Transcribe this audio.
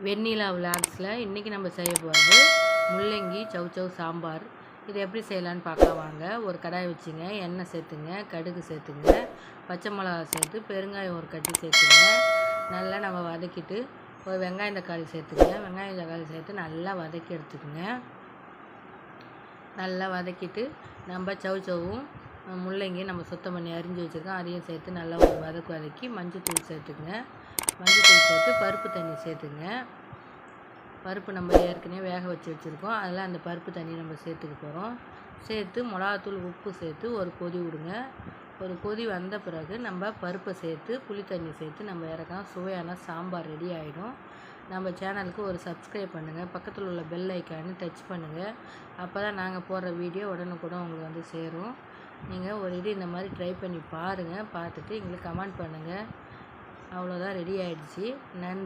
வெண்ணிலா விலாக்ஸில் இன்றைக்கி நம்ம செய்ய போகிறது முள்ளங்கி சௌசௌ சாம்பார். இது எப்படி செய்யலான்னு பார்க்கலாம் வாங்க. ஒரு கடாய் வச்சுங்க, எண்ணெய் சேர்த்துங்க, கடுகு சேர்த்துங்க, பச்சை மிளகா சேர்த்து பெருங்காயம் ஒரு கட்டி சேர்த்துங்க. நல்லா நம்ம வதக்கிட்டு ஒரு வெங்காயம் தக்காளி சேர்த்துங்க. வெங்காயம் தக்காளி சேர்த்து நல்லா வதக்கி எடுத்துக்கோங்க. நல்லா வதக்கிட்டு நம்ம சௌசௌவும் முள்ளங்கி நம்ம சுத்தம் பண்ணி அரிஞ்சு வச்சுருக்கோம், அதையும் சேர்த்து நல்லா ஒரு வதக்கி மஞ்சத்தூள் சேர்த்துக்குங்க. மஞ்சத்தூள் சேர்த்து பருப்பு தண்ணி சேர்த்துங்க. பருப்பு நம்ம ஏற்கனவே வேக வச்சுருக்கோம், அதில் அந்த பருப்பு தண்ணி நம்ம சேர்த்துக்க போகிறோம். சேர்த்து மிளகாத்தூள் உப்பு சேர்த்து ஒரு கொதி விடுங்க. ஒரு கொதி வந்த பிறகு நம்ம பருப்பை சேர்த்து புளி தண்ணி சேர்த்து நம்ம இறக்கலாம். சுவையான சாம்பார் ரெடி ஆகிடும். நம்ம சேனலுக்கு ஒரு சப்ஸ்கிரைப் பண்ணுங்கள், பக்கத்தில் உள்ள பெல் ஐக்கானு டச் பண்ணுங்கள். அப்போ தான் நாங்கள் போடுற வீடியோ உடனுக்குடன் உங்களுக்கு வந்து சேரும். நீங்கள் ஒரு இது இந்த மாதிரி ட்ரை பண்ணி பாருங்கள். பார்த்துட்டு எங்களுக்கு கமெண்ட் பண்ணுங்கள். அவ்வளோதான், ரெடி ஆகிடுச்சு. நன்றி.